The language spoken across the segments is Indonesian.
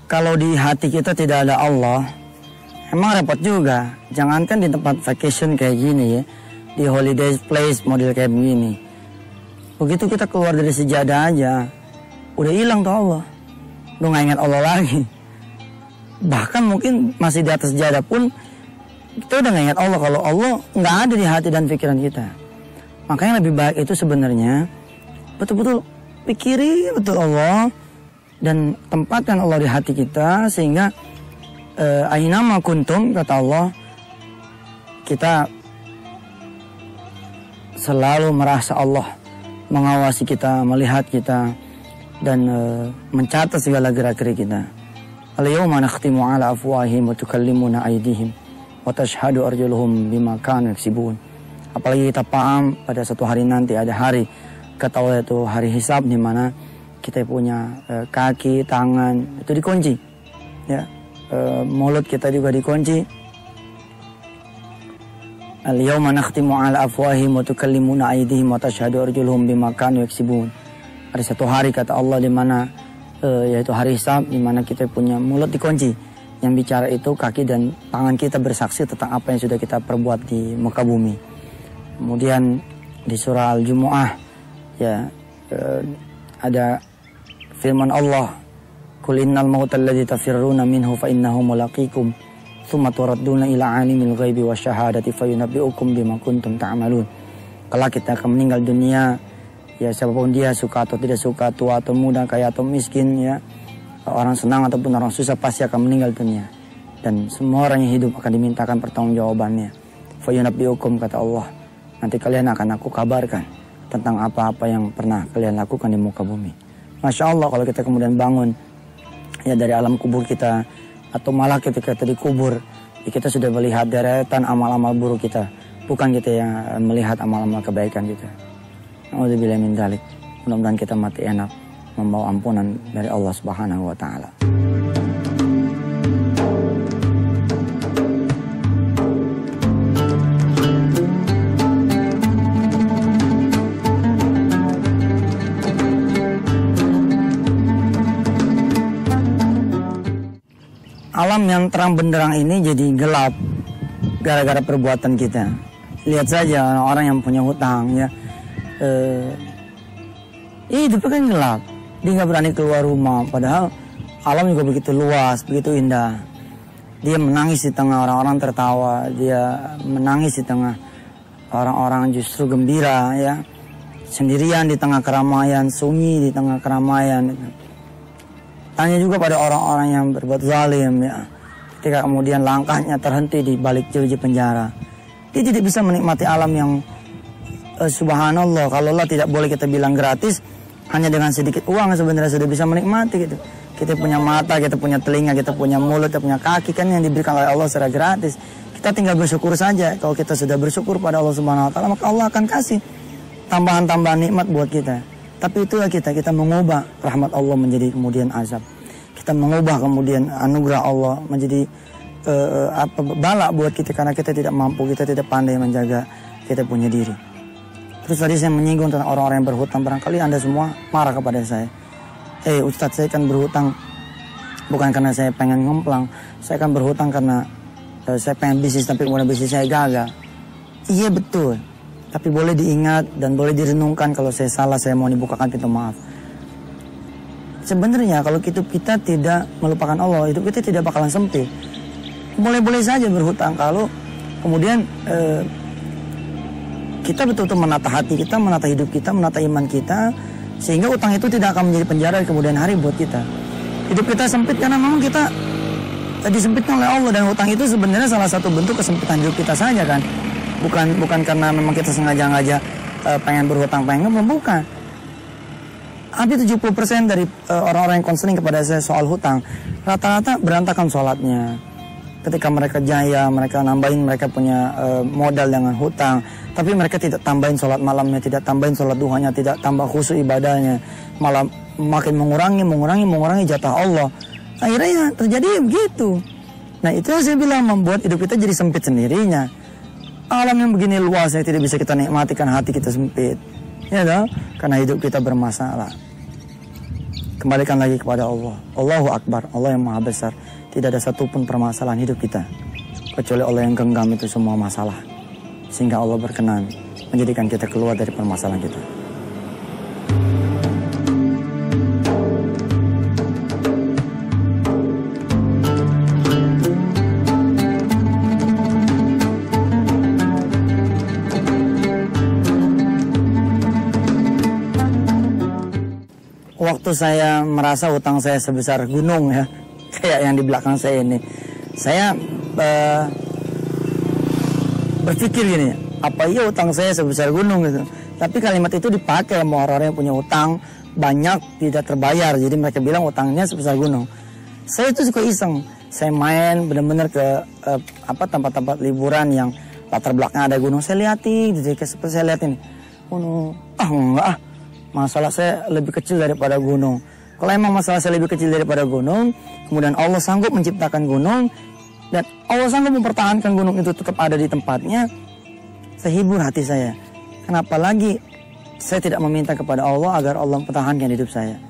Kalau di hati kita tidak ada Allah, emang repot juga. Jangankan di tempat vacation kayak gini ya, di holiday place model kayak begini. Begitu kita keluar dari sejadah aja, udah hilang tuh Allah. Udah gak ingat Allah lagi. Bahkan mungkin masih di atas sejadah pun, kita udah gak ingat Allah. Kalau Allah gak ada di hati dan pikiran kita. Makanya lebih baik itu sebenarnya betul-betul pikiri betul Allah. Dan tempatkan Allah di hati kita, sehingga ainama kuntum, kata Allah, kita selalu merasa Allah mengawasi kita, melihat kita, dan mencatat segala gerak-gerik kita. Al-yawma nakhtimu ala afwahihim wa tukallimuna aydihim wa tashhadu arjuluhum bima kanu yaksibun. Apalagi kita paham pada satu hari nanti ada hari, kata Allah, itu hari hisab, di mana kita punya kaki, tangan itu dikunci, ya, mulut kita juga dikunci. Al-yawma nakhtimu ala afwahihim wa tukallimuna aydihim wa tashhadu arjuluhum bima kanu yaksibun. Ada satu hari, kata Allah, di mana yaitu hari hisab, di mana kita punya mulut dikunci. Yang bicara itu kaki dan tangan kita bersaksi tentang apa yang sudah kita perbuat di muka bumi. Kemudian di surah Al-Jumu'ah, ya, ada firman Allah, "Qul innal mautal ladzi tafirruna minhu fa innahu mulaqikum, tsumma turadduna ila 'alimil ghaibi wasyahadati fayunabbi'ukum bima kuntum ta'malun." Kalau kita akan meninggal dunia, ya siapapun dia, suka atau tidak suka, tua atau muda, kaya atau miskin, ya, orang senang ataupun orang susah, pasti akan meninggal dunia. Dan semua orang yang hidup akan dimintakan pertanggungjawabannya. Fayunabbi'ukum, kata Allah, nanti kalian akan aku kabarkan tentang apa-apa yang pernah kalian lakukan di muka bumi. Masya Allah, kalau kita kemudian bangun, ya, dari alam kubur kita, atau malah ketika kita dikubur, ya, kita sudah melihat deretan amal-amal buruk kita, bukan kita yang melihat amal-amal kebaikan kita. Na'udzubillah min dzalik. Mudah-mudahan kita mati enak, membawa ampunan dari Allah Subhanahu wa Ta'ala. Alam yang terang benderang ini jadi gelap gara-gara perbuatan kita. Lihat saja orang yang punya hutang, ya, hidupnya kan gelap. Dia nggak berani keluar rumah, padahal alam juga begitu luas, begitu indah. Dia menangis di tengah orang-orang tertawa, dia menangis di tengah orang-orang justru gembira, ya, sendirian di tengah keramaian, sunyi di tengah keramaian. Tanya juga pada orang-orang yang berbuat zalim, ya, ketika kemudian langkahnya terhenti di balik jeruji penjara, dia tidak bisa menikmati alam yang subhanallah, kalau Allah tidak boleh kita bilang gratis, hanya dengan sedikit uang sebenarnya sudah bisa menikmati gitu. Kita punya mata, kita punya telinga, kita punya mulut, kita punya kaki, kan yang diberikan oleh Allah secara gratis. Kita tinggal bersyukur saja. Kalau kita sudah bersyukur pada Allah Subhanahu wa Ta'ala, maka Allah akan kasih tambahan-tambahan nikmat buat kita. Tapi itulah kita mengubah rahmat Allah menjadi kemudian azab. Kita mengubah kemudian anugerah Allah menjadi bala buat kita, karena kita tidak mampu, kita tidak pandai menjaga kita punya diri. Terus tadi saya menyinggung tentang orang-orang yang berhutang. Barangkali Anda semua marah kepada saya. Ustadz, saya kan berhutang bukan karena saya pengen ngemplang. Saya kan berhutang karena saya pengen bisnis, tapi kemudian bisnis saya gagal. Iya betul. Tapi boleh diingat dan boleh direnungkan, kalau saya salah, saya mau dibukakan pintu maaf. Sebenarnya kalau hidup kita tidak melupakan Allah, hidup kita tidak bakalan sempit. Boleh-boleh saja berhutang kalau kemudian kita betul-betul menata hati kita, menata hidup kita, menata iman kita, sehingga utang itu tidak akan menjadi penjara di kemudian hari buat kita. Hidup kita sempit karena memang kita disempitkan oleh Allah, dan hutang itu sebenarnya salah satu bentuk kesempitan hidup kita saja kan. Bukan karena memang kita sengaja-ngaja pengen berhutang, bukan. Hampir 70% dari orang-orang yang konseling kepada saya soal hutang, rata-rata berantakan sholatnya. Ketika mereka jaya, mereka nambahin, mereka punya modal dengan hutang, tapi mereka tidak tambahin sholat malamnya, tidak tambahin sholat duhanya, tidak tambah khusyuk ibadahnya, malah makin mengurangi jatah Allah. Akhirnya ya terjadi begitu. Nah itu yang saya bilang, membuat hidup kita jadi sempit sendirinya. Alam yang begini luas, yang tidak bisa kita nikmati, kan hati kita sempit, ya toh? Karena hidup kita bermasalah. Kembalikan lagi kepada Allah. Allahu Akbar, Allah yang maha besar. Tidak ada satupun permasalahan hidup kita kecuali Allah yang genggam itu semua masalah, sehingga Allah berkenan menjadikan kita keluar dari permasalahan kita. Waktu saya merasa utang saya sebesar gunung ya, kayak yang di belakang saya ini, saya berpikir gini, apa iya utang saya sebesar gunung gitu. Tapi kalimat itu dipakai sama orang-orang yang punya utang banyak tidak terbayar, jadi mereka bilang utangnya sebesar gunung. Saya itu suka iseng, saya main benar-benar ke tempat-tempat liburan yang latar belakangnya ada gunung, saya liatin, jadi seperti saya lihat ini, enggak ah. Masalah saya lebih kecil daripada gunung. Kalau emang masalah saya lebih kecil daripada gunung, kemudian Allah sanggup menciptakan gunung, dan Allah sanggup mempertahankan gunung itu tetap ada di tempatnya, saya hibur hati saya. Kenapa lagi saya tidak meminta kepada Allah agar Allah mempertahankan hidup saya?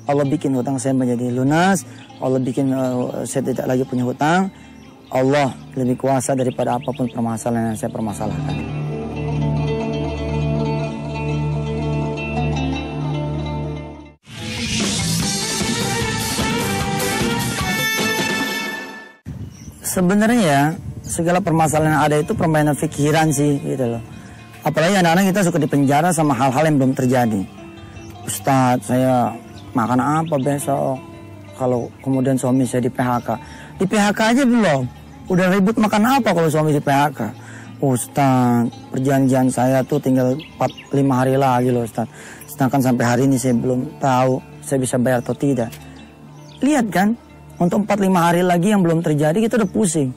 Allah bikin hutang saya menjadi lunas, Allah bikin saya tidak lagi punya hutang. Allah lebih kuasa daripada apapun permasalahan yang saya permasalahkan. Sebenarnya ya, segala permasalahan yang ada itu permainan pikiran sih gitu loh. Apalagi anak-anak kita suka dipenjara sama hal-hal yang belum terjadi. Ustadz, saya makan apa besok? Kalau kemudian suami saya di PHK. Di PHK aja belum. Udah ribut makan apa kalau suami di PHK? Ustadz, perjanjian saya tuh tinggal 4-5 hari lagi loh Ustadz. Sedangkan sampai hari ini saya belum tahu saya bisa bayar atau tidak. Lihat kan? Untuk 4-5 hari lagi yang belum terjadi, kita udah pusing.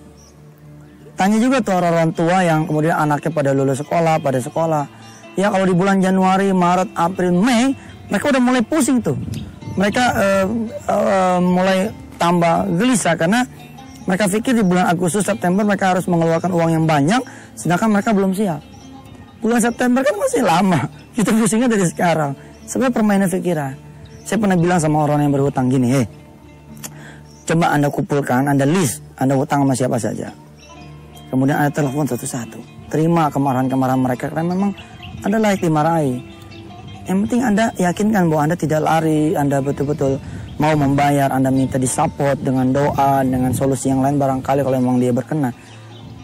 Tanya juga tuh orang tua yang kemudian anaknya pada lulus sekolah, pada sekolah. Ya kalau di bulan Januari, Maret, April, Mei, mereka udah mulai pusing tuh. Mereka mulai tambah gelisah karena mereka pikir di bulan Agustus, September mereka harus mengeluarkan uang yang banyak, sedangkan mereka belum siap. Bulan September kan masih lama, kita pusingnya dari sekarang. Sebenarnya permainan pikiran. Saya pernah bilang sama orang yang berhutang gini, coba Anda kumpulkan, Anda list, Anda hutang sama siapa saja. Kemudian Anda telepon satu-satu. Terima kemarahan-kemarahan mereka karena memang Anda layak dimarahi. Yang penting Anda yakinkan bahwa Anda tidak lari, Anda betul-betul mau membayar, Anda minta disupport dengan doa, dengan solusi yang lain barangkali kalau memang dia berkenan.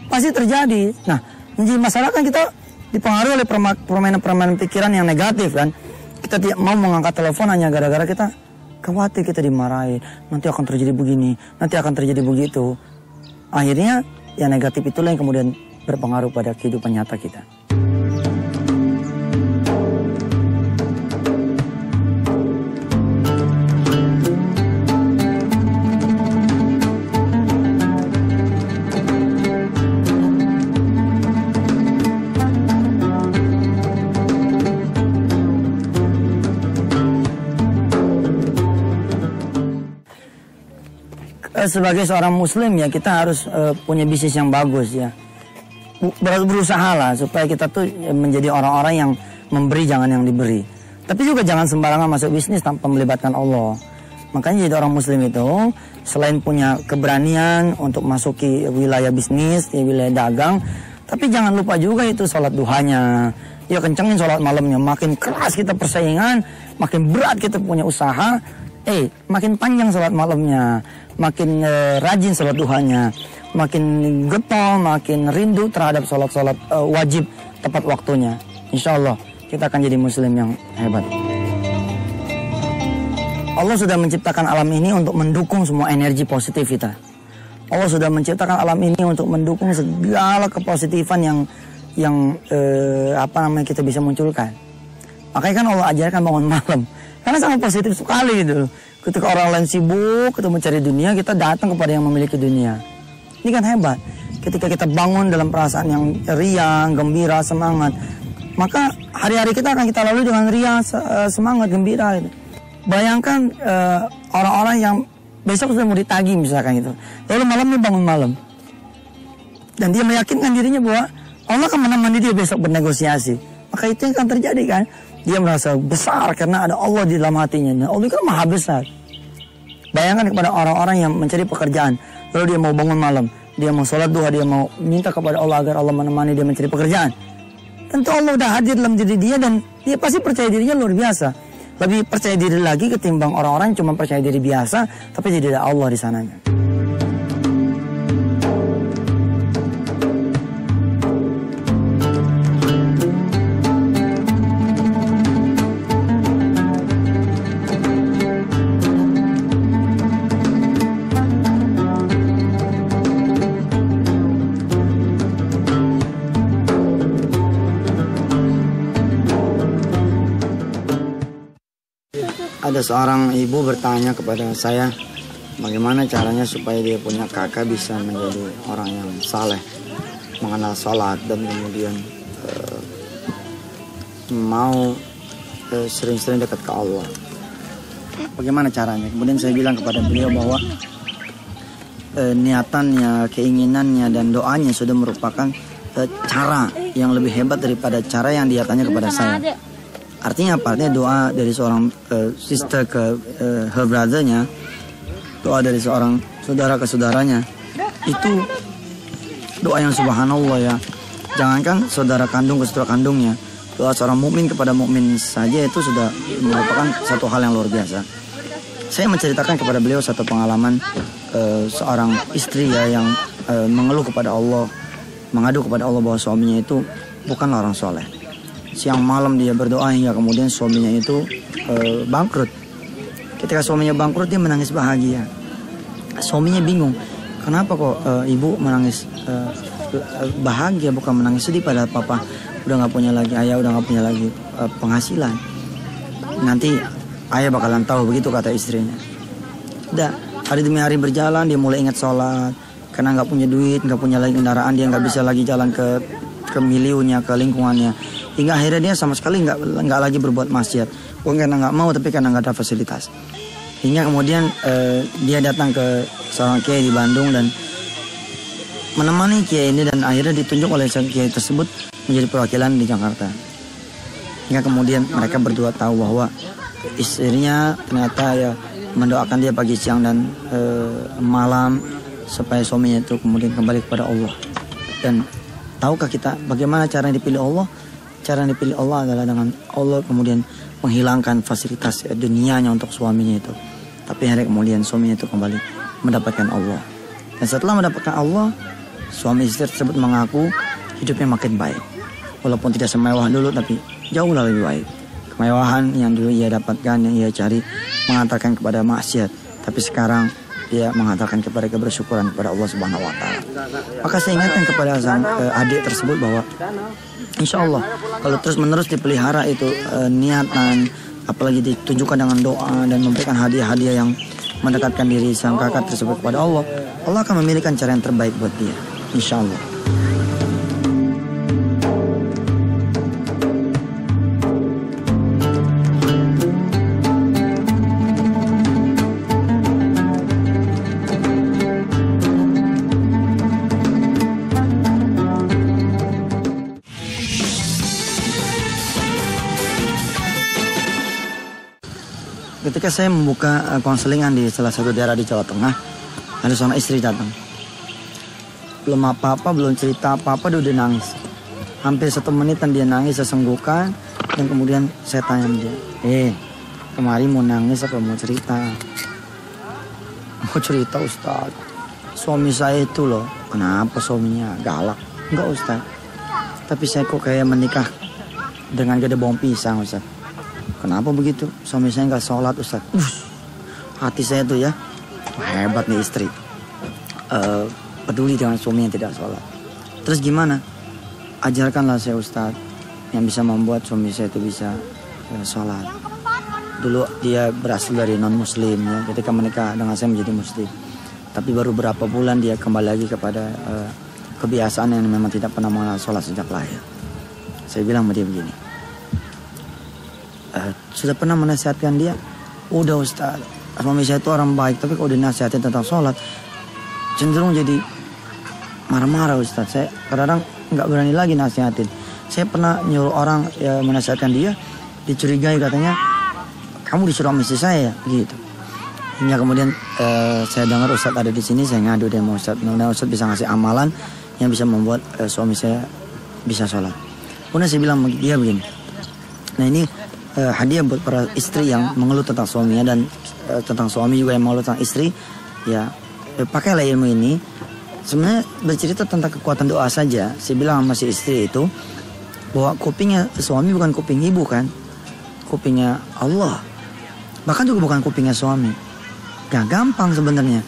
Pasti terjadi. Nah, menjadi masalah kan kita dipengaruhi oleh permainan-permainan pikiran yang negatif kan. Kita tidak mau mengangkat telepon hanya gara-gara kita khawatir kita dimarahin, nanti akan terjadi begini, nanti akan terjadi begitu. Akhirnya yang negatif itulah yang kemudian berpengaruh pada kehidupan nyata kita. Sebagai seorang muslim ya kita harus punya bisnis yang bagus ya. Berusaha lah supaya kita tuh menjadi orang-orang yang memberi, jangan yang diberi. Tapi juga jangan sembarangan masuk bisnis tanpa melibatkan Allah. Makanya jadi orang muslim itu selain punya keberanian untuk masuki wilayah bisnis, wilayah dagang, tapi jangan lupa juga itu sholat duhanya. Ya kencengin sholat malamnya. Makin keras kita persaingan, makin berat kita punya usaha, makin panjang sholat malamnya, makin rajin sholat duhanya, makin getol, makin rindu terhadap sholat-sholat wajib tepat waktunya. Insya Allah kita akan jadi muslim yang hebat. Allah sudah menciptakan alam ini untuk mendukung semua energi positif kita. Allah sudah menciptakan alam ini untuk mendukung segala kepositifan yang kita bisa munculkan. Makanya kan Allah ajarkan bangun malam. Karena sangat positif sekali gitu. Ketika orang lain sibuk, kita mencari dunia, kita datang kepada yang memiliki dunia. Ini kan hebat. Ketika kita bangun dalam perasaan yang riang, gembira, semangat, maka hari-hari kita akan kita lalui dengan riang, semangat, gembira. Gitu. Bayangkan orang-orang yang besok sudah mau ditagih misalkan gitu. Lalu malamnya bangun malam. Dan dia meyakinkan dirinya bahwa Allah akan menemani dia besok bernegosiasi. Maka itu yang akan terjadi kan. Dia merasa besar karena ada Allah di dalam hatinya. Dan Allah kan maha besar. Bayangkan kepada orang-orang yang mencari pekerjaan, lalu dia mau bangun malam, dia mau sholat duha, dia mau minta kepada Allah agar Allah menemani dia mencari pekerjaan. Tentu Allah udah hadir dalam diri dia dan dia pasti percaya dirinya luar biasa. Lebih percaya diri lagi ketimbang orang-orang yang cuma percaya diri biasa, tapi tidak ada Allah di sananya. Ada seorang ibu bertanya kepada saya, bagaimana caranya supaya dia punya kakak bisa menjadi orang yang saleh, mengenal sholat dan kemudian mau sering-sering dekat ke Allah. Bagaimana caranya? Kemudian saya bilang kepada beliau bahwa niatannya, keinginannya dan doanya sudah merupakan cara yang lebih hebat daripada cara yang dia tanya kepada saya. Artinya apa? Artinya doa dari seorang sister ke her brother-nya, doa dari seorang saudara ke saudaranya, itu doa yang subhanallah ya. Jangankan saudara kandung ke saudara kandungnya, doa seorang mukmin kepada mukmin saja itu sudah merupakan satu hal yang luar biasa. Saya menceritakan kepada beliau satu pengalaman seorang istri ya yang mengeluh kepada Allah, mengadu kepada Allah bahwa suaminya itu bukanlah orang soleh. Siang malam dia berdoa hingga kemudian suaminya itu bangkrut. Ketika suaminya bangkrut dia menangis bahagia. Suaminya bingung, kenapa kok ibu menangis bahagia bukan menangis sedih, padahal papa udah nggak punya lagi, ayah udah nggak punya lagi penghasilan. Nanti ayah bakalan tahu, begitu kata istrinya. Udah hari demi hari berjalan, dia mulai ingat sholat. Karena nggak punya duit, nggak punya lagi kendaraan, dia nggak bisa lagi jalan ke miliunya, ke lingkungannya. Hingga akhirnya dia sama sekali nggak lagi berbuat maksiat. Bukan karena nggak mau, tapi karena nggak ada fasilitas. Hingga kemudian dia datang ke seorang kiai di Bandung dan menemani kiai ini, dan akhirnya ditunjuk oleh kiai tersebut menjadi perwakilan di Jakarta. Hingga kemudian mereka berdua tahu bahwa istrinya ternyata ya mendoakan dia pagi, siang dan malam supaya suaminya itu kemudian kembali kepada Allah. Dan tahukah kita bagaimana cara yang dipilih Allah? Cara yang dipilih Allah adalah dengan Allah kemudian menghilangkan fasilitas dunianya untuk suaminya itu. Tapi hari kemudian suaminya itu kembali mendapatkan Allah. Dan setelah mendapatkan Allah, suami istri tersebut mengaku hidupnya makin baik. Walaupun tidak semewah dulu, tapi jauh lebih baik. Kemewahan yang dulu ia dapatkan, yang ia cari, mengantarkan kepada maksiat. Tapi sekarang dia mengatakan kepada kebersyukuran kepada Allah Subhanahu wa taala. Maka saya ingatkan kepada sang adik tersebut bahwa insya Allah kalau terus-menerus dipelihara itu niatan, apalagi ditunjukkan dengan doa dan memberikan hadiah-hadiah yang mendekatkan diri sang kakak tersebut kepada Allah, Allah akan memilihkan cara yang terbaik buat dia, insya Allah. Ketika saya membuka konselingan di salah satu daerah di Jawa Tengah, ada seorang istri datang. Belum apa-apa, belum cerita apa-apa, dia udah nangis. Hampir 1 menitan dia nangis sesenggukan. Dan kemudian saya tanya dia, kemarin mau nangis apa mau cerita? Mau cerita Ustaz. Suami saya itu loh, kenapa suaminya galak? Enggak Ustaz, tapi saya kok kayak menikah dengan gede bawang pisang Ustaz. Kenapa begitu? Suami saya nggak sholat Ustaz. Hati saya tuh ya, hebat nih istri. Peduli dengan suami yang tidak sholat. Terus gimana? Ajarkanlah saya Ustaz yang bisa membuat suami saya itu bisa sholat. Dulu dia berasal dari non muslim ya. Ketika menikah dengan saya menjadi muslim. Tapi baru berapa bulan dia kembali lagi kepada kebiasaan yang memang tidak pernah mengenal sholat sejak lahir. Saya bilang sama dia begini. Sudah pernah menasihatkan dia? Udah Ustaz, suami saya itu orang baik, tapi kalau dinasihatin tentang sholat cenderung jadi marah-marah Ustaz. Saya kadang-kadang nggak berani lagi nasihatin. Saya pernah nyuruh orang menasihatkan dia, dicurigai katanya, kamu disuruh sama istri saya ya, gitu. Hingga kemudian saya dengar Ustadz ada di sini, saya ngadu deh sama Ustadz. Mudah-mudahan Ustadz bisa ngasih amalan yang bisa membuat suami saya bisa sholat. Kemudian saya bilang dia begini, nah ini hadiah buat para istri yang mengeluh tentang suaminya dan tentang suami juga yang mengeluh tentang istri, ya pakailah ilmu ini. Sebenarnya bercerita tentang kekuatan doa saja. Saya bilang sama si istri itu bahwa kupingnya suami bukan kuping ibu kan, kupingnya Allah, bahkan juga bukan kupingnya suami. Gak gampang sebenarnya.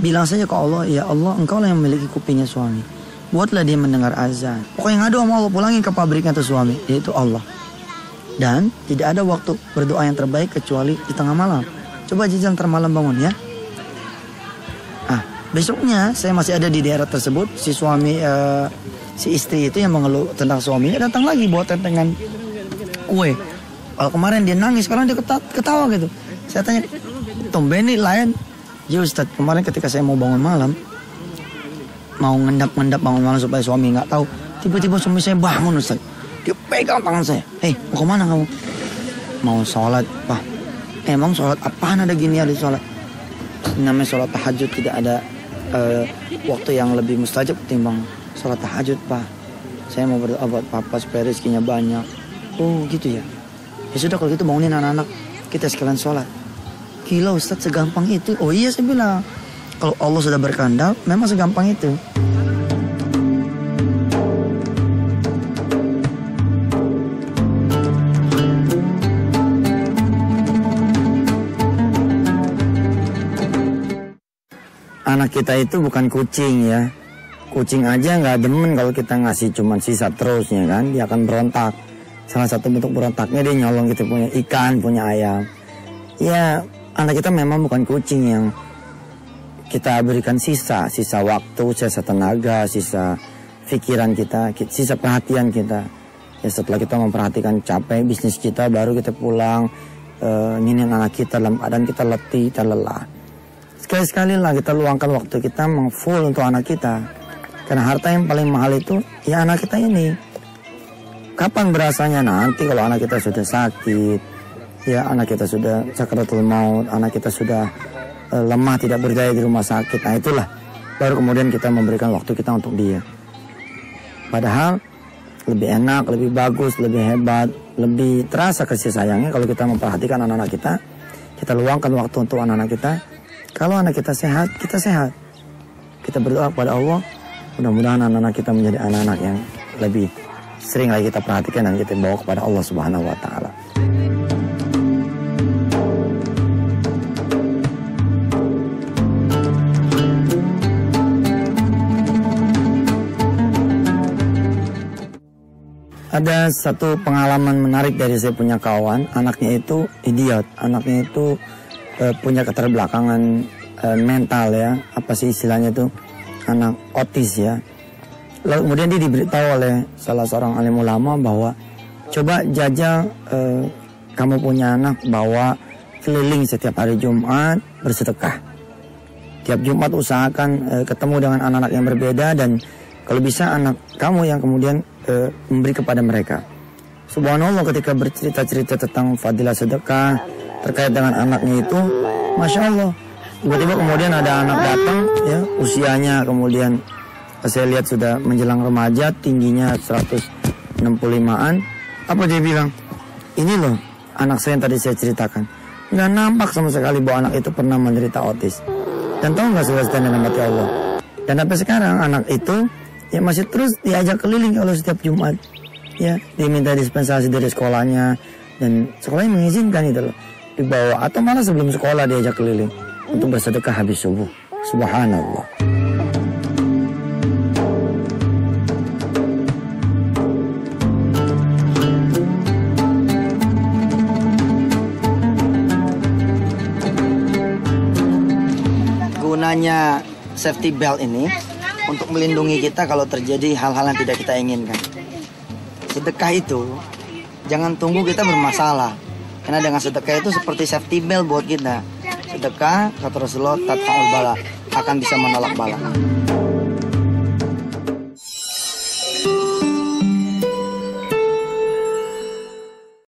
Bilang saja ke Allah, ya Allah, engkau lah yang memiliki kupingnya suami, buatlah dia mendengar azan. Pokoknya ngadu sama Allah, pulangin ke pabriknya tuh suami, yaitu Allah. Dan tidak ada waktu berdoa yang terbaik kecuali di tengah malam. Coba jajan termalam bangun ya. Besoknya saya masih ada di daerah tersebut. Si suami, si istri itu yang mengeluh tentang suaminya datang lagi bawa tentengan kue. Kalau kemarin dia nangis, sekarang dia ketawa gitu. Saya tanya, tumben nih lain. Ya Ustadz, kemarin ketika saya mau bangun malam, mau ngendap bangun malam supaya suami nggak tahu, tiba-tiba suami saya bangun Ustadz. Dia pegang tangan saya. Hei, mau kemana kamu? Mau sholat, Pak. Emang sholat apaan ada gini ada sholat? Namanya sholat tahajud, tidak ada waktu yang lebih mustajab ketimbang sholat tahajud, Pak. Saya mau berdoa buat papa supaya rezekinya banyak. Oh gitu ya. Ya sudah kalau gitu bangunin anak-anak, kita sekalian sholat. Gila Ustadz, segampang itu. Oh iya, saya bilang, kalau Allah sudah berkehendak memang segampang itu. Anak kita itu bukan kucing ya. Kucing aja nggak demen kalau kita ngasih cuman sisa terusnya kan. Dia akan berontak. Salah satu bentuk berontaknya dia nyolong kita punya ikan, punya ayam. Ya anak kita memang bukan kucing yang kita berikan sisa waktu, sisa tenaga, sisa pikiran kita, sisa perhatian kita. Ya setelah kita memperhatikan capek bisnis kita, baru kita pulang nginin anak kita dalam keadaan kita letih, kita lelah. Sekali-sekali lah kita luangkan waktu kita full untuk anak kita. Karena harta yang paling mahal itu ya anak kita ini. Kapan berasanya? Nanti kalau anak kita sudah sakit, ya anak kita sudah sakaratul maut, anak kita sudah lemah, tidak berdaya di rumah sakit. Nah itulah baru kemudian kita memberikan waktu kita untuk dia. Padahal lebih enak, lebih bagus, lebih hebat, lebih terasa kasih sayangnya kalau kita memperhatikan anak-anak kita. Kita luangkan waktu untuk anak-anak kita. Kalau anak kita sehat, kita sehat. Kita berdoa kepada Allah, mudah-mudahan anak-anak kita menjadi anak-anak yang lebih sering lagi kita perhatikan dan kita bawa kepada Allah Subhanahu wa Ta'ala. Ada satu pengalaman menarik dari saya punya kawan, anaknya itu idiot, anaknya itu punya keterbelakangan mental ya, apa sih istilahnya itu, anak otis ya. Lalu kemudian dia diberitahu oleh salah seorang alim ulama bahwa coba jajal kamu punya anak, bawa keliling setiap hari Jumat bersedekah. Tiap Jumat usahakan ketemu dengan anak-anak yang berbeda dan kalau bisa anak kamu yang kemudian memberi kepada mereka. Subhanallah, ketika bercerita-cerita tentang fadilah sedekah terkait dengan anaknya itu, Masya Allah, tiba-tiba kemudian ada anak datang ya, usianya kemudian saya lihat sudah menjelang remaja, tingginya 165-an. Apa dia bilang? Ini loh anak saya yang tadi saya ceritakan. Nggak nampak sama sekali bahwa anak itu pernah menderita autis. Dan tahu nggak saudara dan mati Allah? Dan sampai sekarang anak itu ya masih terus diajak keliling kalau setiap Jumat. Ya, diminta dispensasi dari sekolahnya dan sekolahnya mengizinkan itu loh. Dibawa atau malah sebelum sekolah diajak keliling untuk bersedekah habis subuh. Subhanallah. Gunanya safety belt ini untuk melindungi kita kalau terjadi hal-hal yang tidak kita inginkan. Sedekah itu jangan tunggu kita bermasalah. Karena dengan sedekah itu seperti safety belt buat kita. Sedekah, kata Rasulullah, tatfa'ul bala, akan bisa menolak bala.